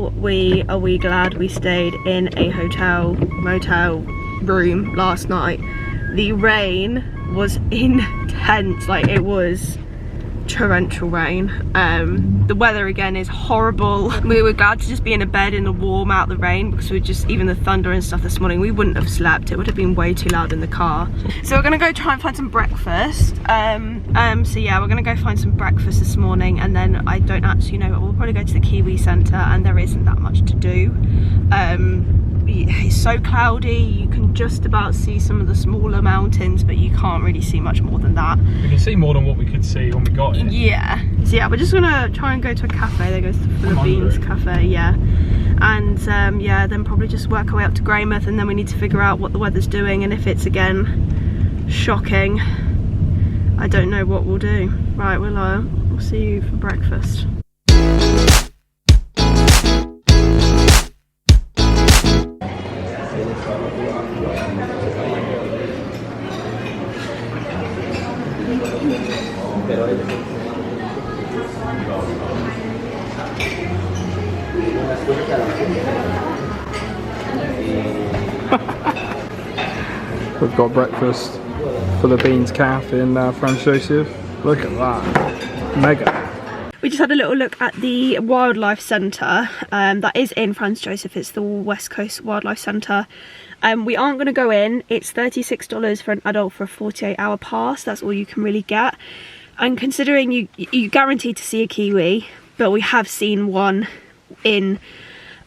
how are we glad we stayed in a motel room last night. The rain was intense, like it was torrential rain. The weather again is horrible. We were glad to just be in a bed in the warm out the rain, because we just, even the thunder and stuff this morning, we wouldn't have slept. It would have been way too loud in the car. So we're gonna go try and find some breakfast. So yeah, we're gonna go find some breakfast this morning, and then I don't actually know, we'll probably go to the Kiwi Centre, and there isn't that much to do. It's so cloudy, you can just about see some of the smaller mountains, but you can't really see much more than that. We can see more than what we could see when we got here. Yeah, so yeah, we're just gonna try and go to a cafe. There goes the Philippines cafe, yeah. And yeah, then probably just work our way up to Greymouth, and then we need to figure out what the weather's doing, and if it's again shocking, I don't know what we'll do. Right, we'll see you for breakfast. We've got breakfast for the Beans Cafe in Franz Josef. Look at that, mega. We just had a little look at the Wildlife Centre, that is in Franz Josef. It's the West Coast Wildlife Centre. We aren't going to go in. It's $36 for an adult for a 48-hour pass. That's all you can really get. And considering you guaranteed to see a kiwi, but we have seen one in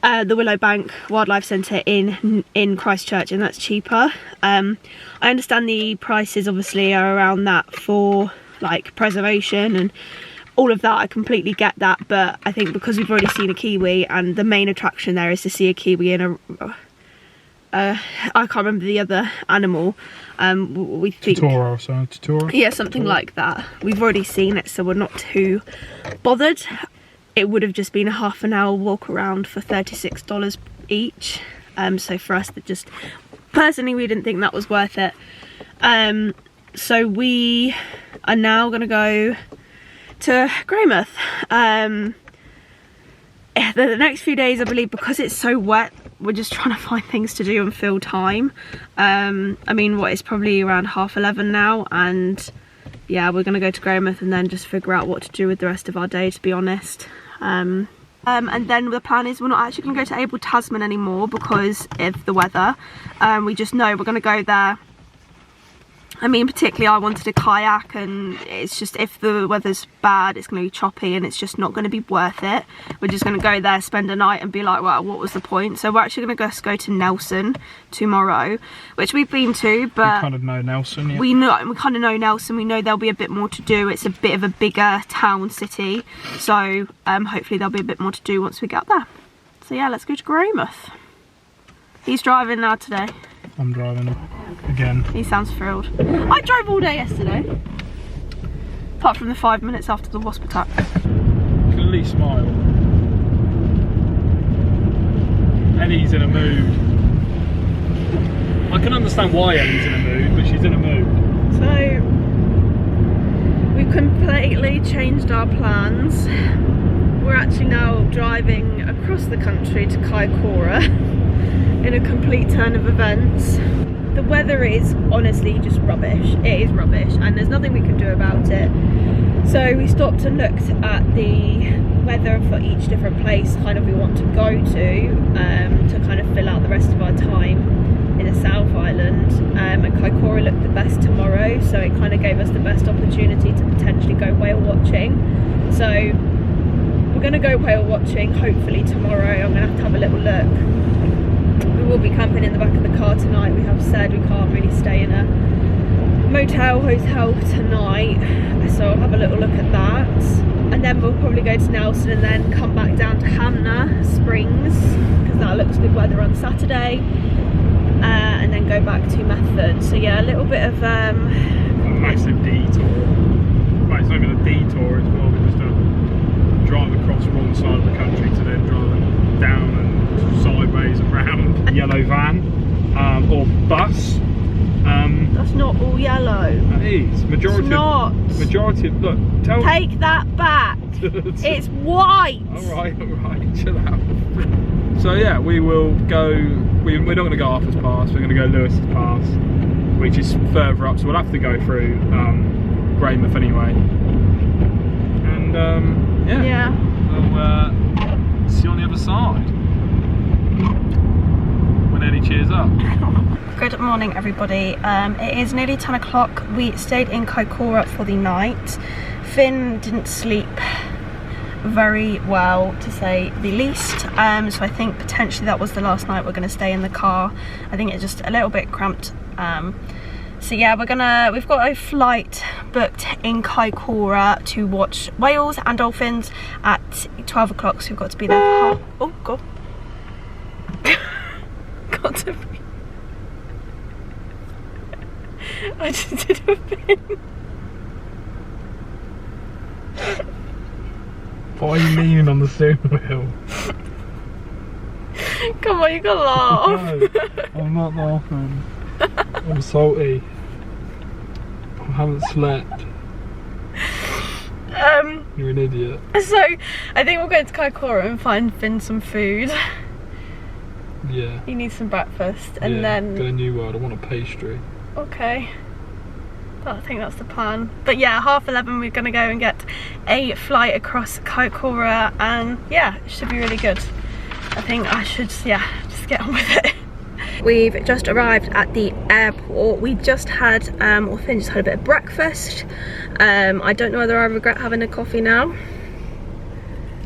the Willowbank Wildlife Centre in Christchurch, and that's cheaper. I understand the prices obviously are around that for like preservation and all of that. I completely get that, but I think because we've already seen a kiwi, and the main attraction there is to see a kiwi in a I can't remember the other animal. We think Tatura or something. Tatura? Yeah, something like that. We've already seen it, so we're not too bothered. It would have just been a half an hour walk around for $36 each. So for us, that just personally, we didn't think that was worth it. So we are now gonna go to Greymouth. The next few days, I believe, because it's so wet, we're just trying to find things to do and fill time. I mean, it's probably around 11:30 now, and yeah, we're gonna go to Greymouth and then just figure out what to do with the rest of our day, to be honest. And then the plan is we're not actually gonna go to Abel Tasman anymore because of the weather. We just know we're gonna go there. I mean, particularly I wanted a kayak, and it's just, if the weather's bad, it's going to be choppy and it's just not going to be worth it. We're just going to go there, spend a night and be like, well, what was the point? So we're actually going to go to Nelson tomorrow, which we've been to, but we kind of know Nelson, yeah. We kind of know Nelson. We know there'll be a bit more to do. It's a bit of a bigger town city, so hopefully there'll be a bit more to do once we get there. So yeah, let's go to Greymouth. He's driving now today. I'm driving again. He sounds thrilled. I drove all day yesterday, apart from the 5 minutes after the wasp attack. Clearly smile. Ellie's in a mood. I can understand why Ellie's in a mood, but she's in a mood. So we've completely changed our plans. We're actually now driving across the country to Kaikoura. In a complete turn of events. The weather is honestly just rubbish. It is rubbish, and there's nothing we can do about it. So we stopped and looked at the weather for each different place kind of we want to go to kind of fill out the rest of our time in the South Island. And Kaikoura looked the best tomorrow, so it kind of gave us the best opportunity to potentially go whale watching. So we're going to go whale watching hopefully tomorrow. I'm going to have a little look. We will be camping in the back of the car tonight. We have said we can't really stay in a motel, hotel tonight, so I'll have a little look at that. And then we'll probably go to Nelson and then come back down to Hamner Springs, because that looks good weather on Saturday, and then go back to Method. So yeah, a little bit of a massive detour. Well, it's not even a detour, it's more just a drive across one side of the country to then drive down and sideways around a yellow van or bus. That's not all yellow. It is. Majority. It's not. Majority of, look, Take that back. It's white. Alright, chill out. So yeah, we will go. We're not going to go Arthur's Pass. We're going to go Lewis's Pass, which is further up. So we'll have to go through Greymouth anyway. And yeah, we'll see you on the other side when Ellie cheers up. Good morning, everybody. It is nearly 10 o'clock. We stayed in Kaikoura for the night. Finn didn't sleep very well, to say the least, so I think potentially that was the last night we're going to stay in the car. I think it's just a little bit cramped. So yeah, we've got a flight booked in Kaikoura to watch whales and dolphins at 12 o'clock, so we've got to be there for oh god. Got to be. I just did a thing. Why are you leaning on the steering wheel? Come on, you gotta laugh. No, I'm not laughing. I'm salty. I haven't slept. You're an idiot. So, I think we'll go to Kaikoura and find Finn some food. Yeah. He needs some breakfast, and then... go to New World, I want a pastry. Okay. I think that's the plan. But yeah, 11:30 we're gonna go and get a flight across Kaikoura, and yeah, it should be really good. I think I should, yeah, just get on with it. We've just arrived at the airport. We just had, Finn just had a bit of breakfast. I don't know whether I regret having a coffee now.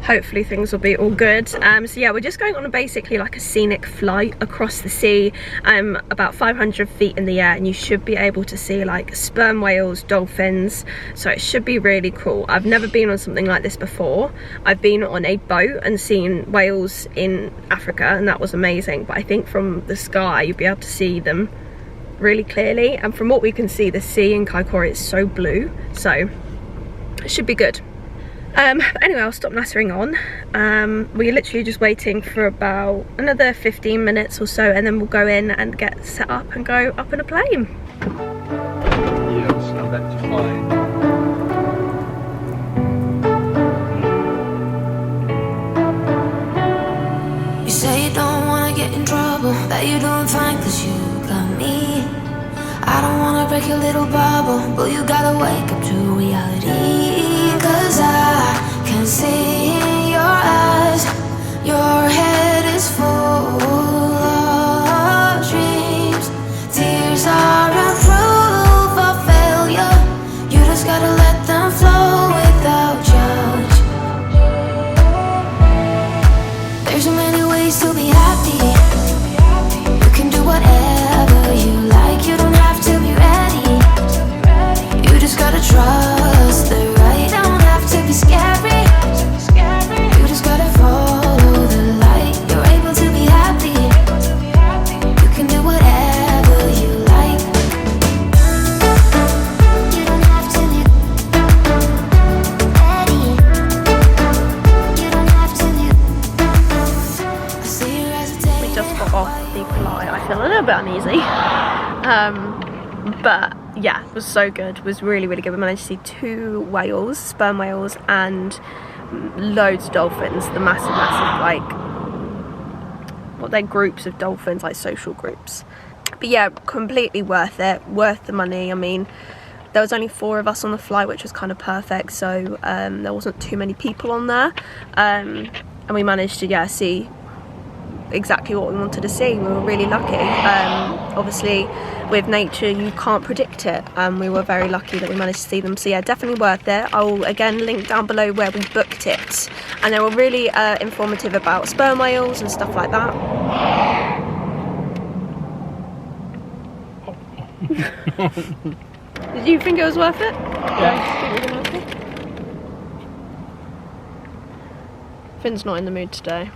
Hopefully things will be all good. So yeah, we're just going on basically like a scenic flight across the sea, about 500 feet in the air, and you should be able to see like sperm whales, dolphins, so it should be really cool. I've never been on something like this before. I've been on a boat and seen whales in Africa, and that was amazing, but I think from the sky you'll be able to see them really clearly, and from what we can see, the sea in Kaikoura is so blue, so it should be good. But anyway, I'll stop nattering on. We're literally just waiting for about another 15 minutes or so, and then we'll go in and get set up and go up in a plane. Yes, I'm meant to fly. You say you don't wanna get in trouble, that you don't find 'cause you got me. I don't wanna break your little bubble, but you gotta wake up to reality. 'Cause I can see in your eyes, your head is full of dreams. Tears are a proof of failure. You just gotta let them flow without judge. There's so many ways to be happy. You can do whatever you like. You don't have to be ready. You just gotta trust the right. Don't have to be scary. You just gotta follow the light. You're able to be happy. You can do whatever you like. You don't have to be ready. You don't have to be. I see you hesitate. We just got off the flight. I feel a little bit uneasy. But yeah, it was so good. It was really, really good. We managed to see 2 whales, sperm whales, and loads of dolphins. The massive, like, what they're groups of dolphins, like social groups. But yeah, completely worth it. Worth the money. I mean, there was only 4 of us on the flight, which was kind of perfect. So there wasn't too many people on there, and we managed to see exactly what we wanted to see. We were really lucky. Obviously with nature you can't predict it, and we were very lucky that we managed to see them. So yeah, definitely worth it. I'll again link down below where we booked it, and they were really informative about sperm whales and stuff like that. Did you think it was worth it? Yeah. Finn's not in the mood today.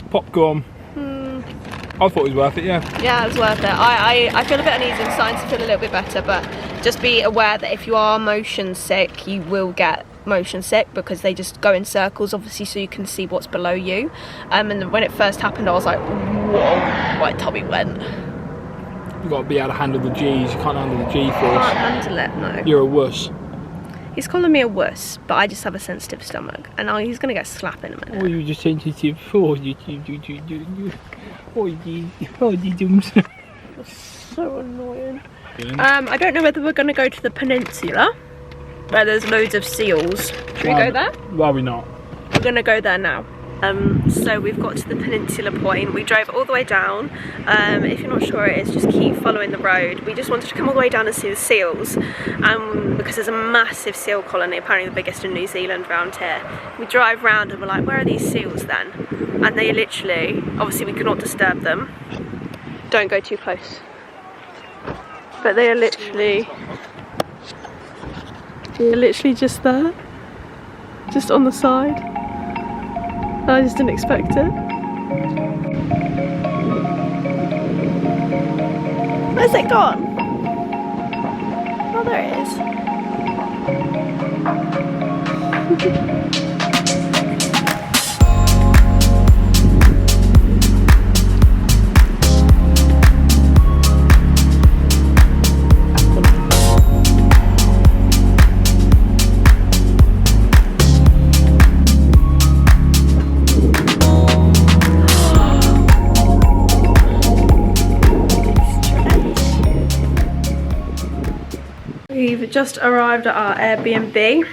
Popcorn. I thought it was worth it, yeah. Yeah, it was worth it. I feel a bit uneasy. I'm starting to feel a little bit better, but just be aware that if you are motion sick, you will get motion sick, because they just go in circles, obviously, so you can see what's below you. And when it first happened, I was like, whoa, my tummy went. You've got to be able to handle the G's. You can't handle the G-force. Can't handle it, no. You're a wuss. He's calling me a wuss, but I just have a sensitive stomach, and he's gonna get slapped in a minute. Oh, you're just sensitive. Oh, you. So annoying. I don't know whether we're gonna go to the peninsula, where there's loads of seals. Should we go there? Why we not? We're gonna go there now. So we've got to the peninsula point. We drove all the way down. If you're not sure it is, just keep following the road. We just wanted to come all the way down and see the seals, because there's a massive seal colony, apparently the biggest in New Zealand around here. We drive round and we're like, where are these seals then? And they literally, obviously we cannot disturb them. Don't go too close. But they are literally just there, just on the side. I just didn't expect it. Where's it gone? Oh, there it is. We've just arrived at our Airbnb,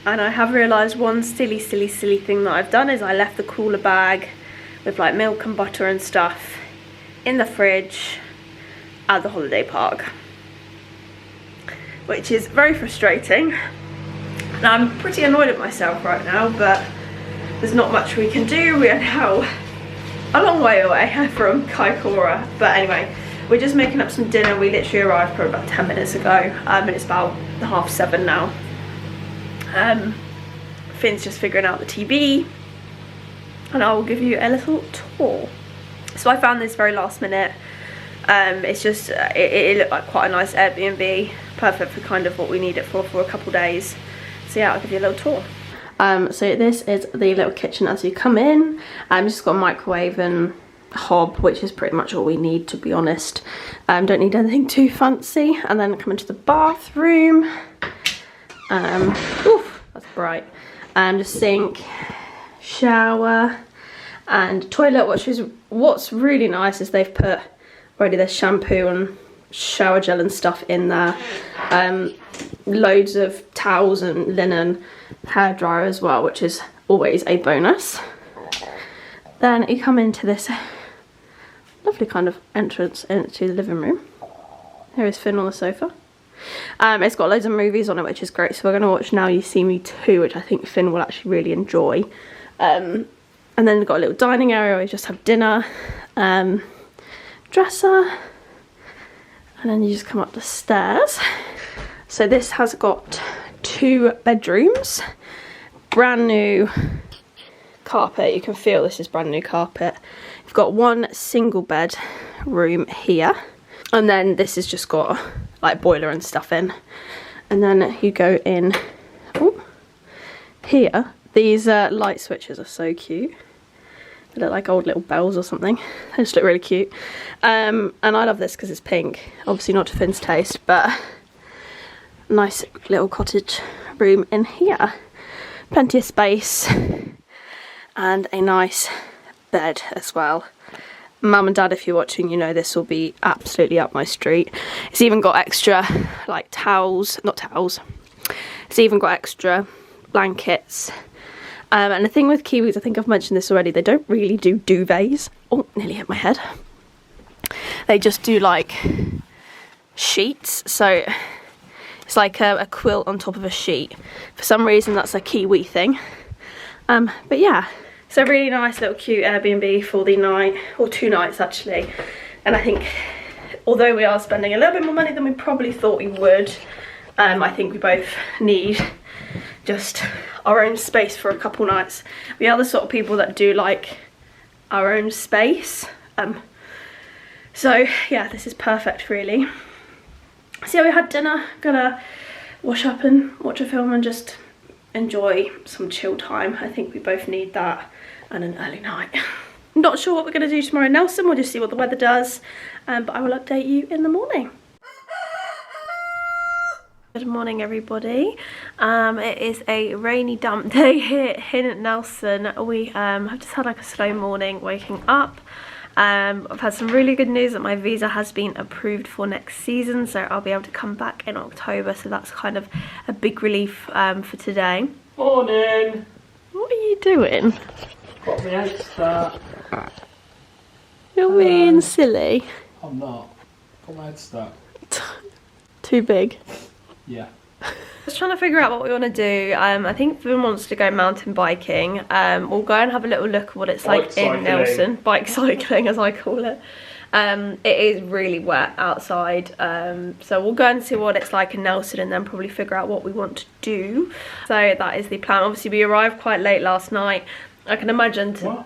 and I have realised one silly thing that I've done is I left the cooler bag with like milk and butter and stuff in the fridge at the holiday park, which is very frustrating. And I'm pretty annoyed at myself right now, but there's not much we can do. We are now a long way away from Kaikoura, but anyway. We're just making up some dinner. We literally arrived probably about 10 minutes ago, and it's about 7:30 now. Finn's just figuring out the TV, and I'll give you a little tour. So I found this very last minute. It's just, it looked like quite a nice Airbnb, perfect for kind of what we need it for a couple days. So yeah, I'll give you a little tour. So this is the little kitchen as you come in. It's just got a microwave and hob, which is pretty much all we need, to be honest. Don't need anything too fancy. And then come into the bathroom. Oof, that's bright. Just sink, shower, and toilet. What's really nice is they've put already their shampoo and shower gel and stuff in there. Loads of towels and linen, hairdryer as well, which is always a bonus. Then you come into this lovely kind of entrance into the living room. Here is Finn on the sofa. It's got loads of movies on it, which is great. So we're going to watch Now You See Me 2, which I think Finn will actually really enjoy. And then we've got a little dining area where you just have dinner, dresser, and then you just come up the stairs. So this has got 2 bedrooms, brand new carpet. You can feel this is brand new carpet. You've got 1 single bed room here, and then this has just got like boiler and stuff in. And then you go in here. These light switches are so cute. They look like old little bells or something. They just look really cute. And I love this because it's pink. Obviously not to Finn's taste, but nice little cottage room in here. Plenty of space. And a nice bed as well. Mum and Dad, if you're watching, you know this will be absolutely up my street. It's even got extra like towels, not towels. It's even got extra blankets. And the thing with Kiwis, I think I've mentioned this already, they don't really do duvets. Oh, nearly hit my head. They just do like sheets. So it's like a quilt on top of a sheet. For some reason that's a Kiwi thing. But yeah, it's a really nice little cute Airbnb for the night, or 2 nights actually. And I think, although we are spending a little bit more money than we probably thought we would, I think we both need just our own space for a couple nights. We are the sort of people that do like our own space. So yeah, this is perfect really. So yeah, we had dinner, gonna wash up and watch a film and just enjoy some chill time. I think we both need that, and an early night. Not sure what we're going to do tomorrow in Nelson. We'll just see what the weather does, but I will update you in the morning. Good morning everybody. It is a rainy damp day here in Nelson. We have just had like a slow morning waking up. I've had some really good news that my visa has been approved for next season, so I'll be able to come back in October, so that's kind of a big relief for today. Morning! What are you doing? Got my head start. You're being silly. I'm not. Got my head start. Too big. Yeah. Just trying to figure out what we want to do. I think Finn wants to go mountain biking. We'll go and have a little look at what it's like in Nelson. Bike cycling, as I call it. It is really wet outside, so we'll go and see what it's like in Nelson and then probably figure out what we want to do. So that is the plan. Obviously we arrived quite late last night. I can imagine... What?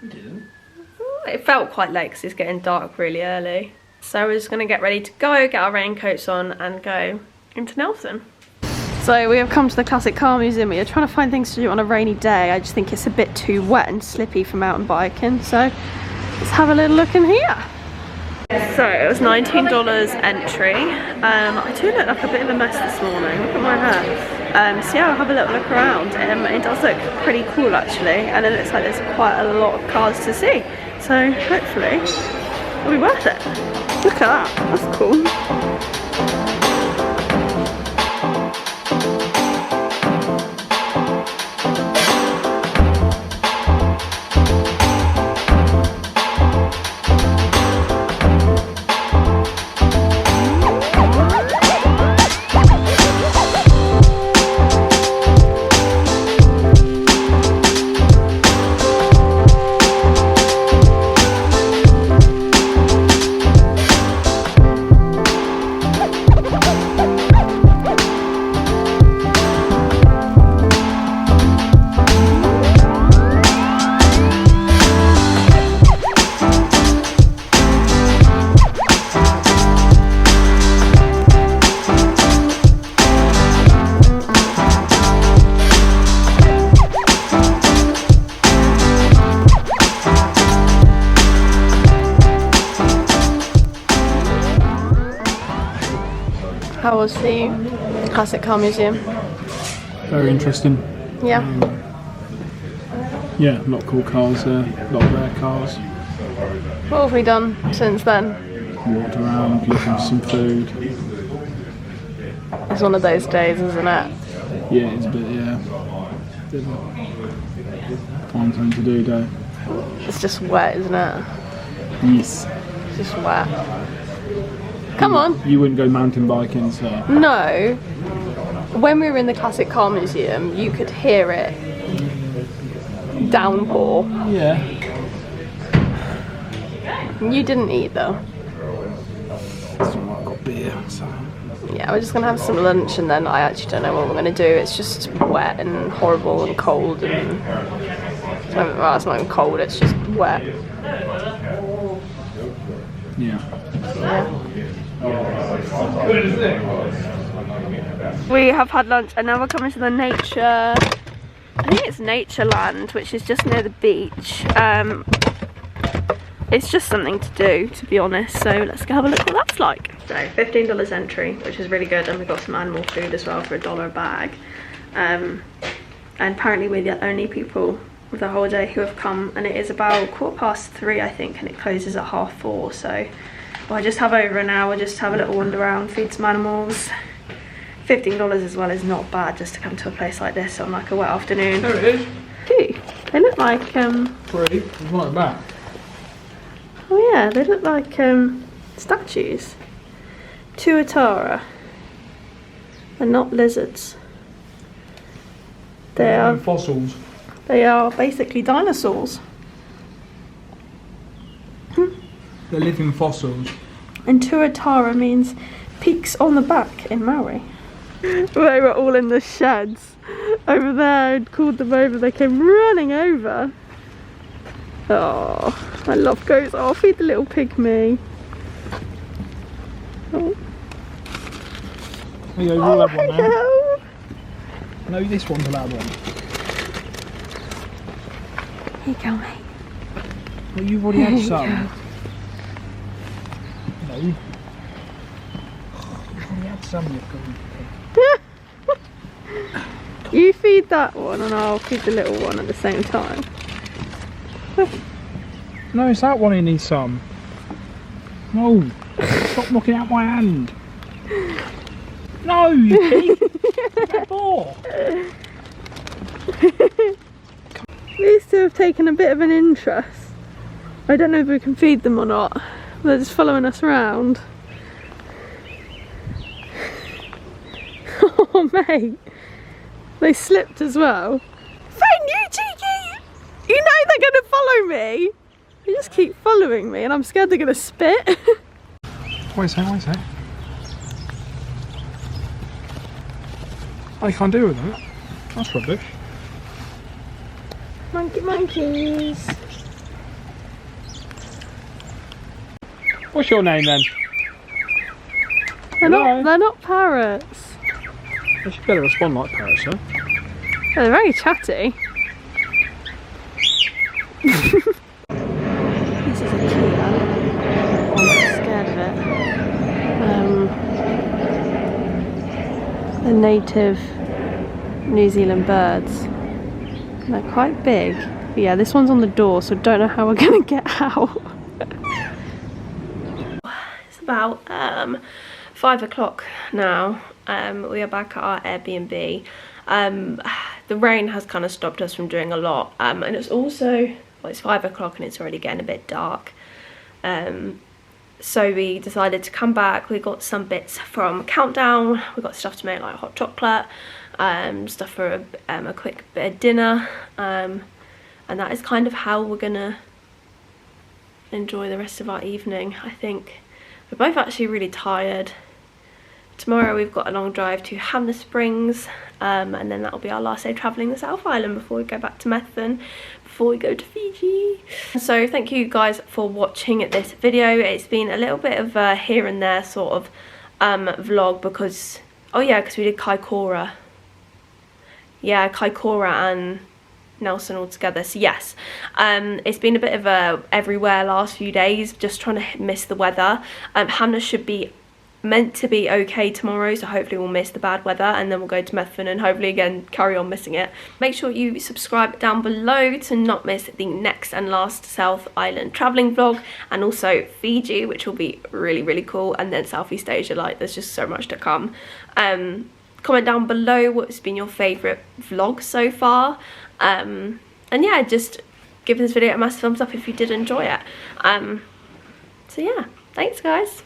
You didn't? It felt quite late because it's getting dark really early. So we're just going to get ready to go, get our raincoats on and go into Nelson. So we have come to the Classic Car Museum. We are trying to find things to do on a rainy day. I just think it's a bit too wet and slippy for mountain biking. So let's have a little look in here. So it was $19 entry. I do look like a bit of a mess this morning. Look at my hair. So yeah, I'll have a little look around. It does look pretty cool actually, and it looks like there's quite a lot of cars to see. So hopefully it'll be worth it. Look at that, that's cool. How was the Classic Car Museum? Very interesting. Yeah. Yeah, a lot of cool cars there, a lot of rare cars. What have we done since then? Walked around, looking for some food. It's one of those days, isn't it? Yeah, it's a bit, yeah. Didn't find something to do though. It's just wet, isn't it? Yes. It's just wet. Come on. You wouldn't go mountain biking, so... No. When we were in the Classic Car Museum, you could hear it downpour. Yeah. You didn't eat though. So I've got beer, so... Yeah, we're just going to have some lunch and then I actually don't know what we're going to do. It's just wet and horrible and cold and... Well, it's not even cold, it's just wet. Yeah. Yeah. We have had lunch and now we're coming to the nature... I think it's Natureland, which is just near the beach. It's just something to do, to be honest, so let's go have a look what that's like. So $15 entry, which is really good, and we got some animal food as well for $1 a bag. And apparently we're the only people of the whole day who have come, and it is about 3:15 I think, and it closes at 4:30, so I just have over an hour, just have a little wander around, feed some animals. $15 as well is not bad just to come to a place like this on like a wet afternoon. There it is. Gee, they look like Free. There's one at the back. oh yeah, they look like statues. Tuatara. They're not lizards. They are fossils. They are basically dinosaurs. They're living fossils. And Tuatara means peaks on the back in Maori. They were all in the sheds over there. I'd called them over, they came running over. Oh, my love goes, oh, feed the little pygmy. Oh, There you go, we'll have one now. hello. No, this one's a loud one. Here you go, mate. Well, you've already had some. No. had some, you You feed that one and I'll feed the little one at the same time. No, it's that one who needs some. No, stop knocking out my hand. No, you pig. Get more. These two have taken a bit of an interest. I don't know if we can feed them or not. They're just following us around. Oh mate, they slipped as well. Friend, you cheeky! You know they're gonna follow me. They just keep following me and I'm scared they're gonna spit. Wait a sec. I can't deal with that. That's rubbish. Monkeys. What's your name then? They're not parrots. They should better respond like parrots, huh? They're very chatty. This is a Kia. I'm scared of it. They're native New Zealand birds. They're quite big. But yeah, this one's on the door, so don't know how we're gonna get out. It's about 5 o'clock now. We are back at our Airbnb. The rain has kind of stopped us from doing a lot, and it's also, well, it's 5 o'clock and it's already getting a bit dark. So we decided to come back. We got some bits from Countdown. We got stuff to make like hot chocolate, stuff for a quick bit of dinner, and that is kind of how we're gonna enjoy the rest of our evening. I think we're both actually really tired. Tomorrow we've got a long drive to Hamner Springs, and then that'll be our last day travelling the South Island before we go back to Methven, before we go to Fiji. So thank you guys for watching this video. It's been a little bit of a here and there sort of vlog because, oh yeah, because we did Kaikoura. Yeah, Kaikoura and Nelson all together. So yes, it's been a bit of a everywhere last few days, just trying to miss the weather. Hamner should be meant to be okay tomorrow, so hopefully we'll miss the bad weather and then we'll go to Methven and hopefully again carry on missing it. Make sure you subscribe down below to not miss the next and last South Island travelling vlog, and also Fiji, which will be really cool, and then Southeast Asia. Like, there's just so much to come. Comment down below what's been your favourite vlog so far, and yeah, just give this video a massive thumbs up if you did enjoy it. So yeah, thanks guys.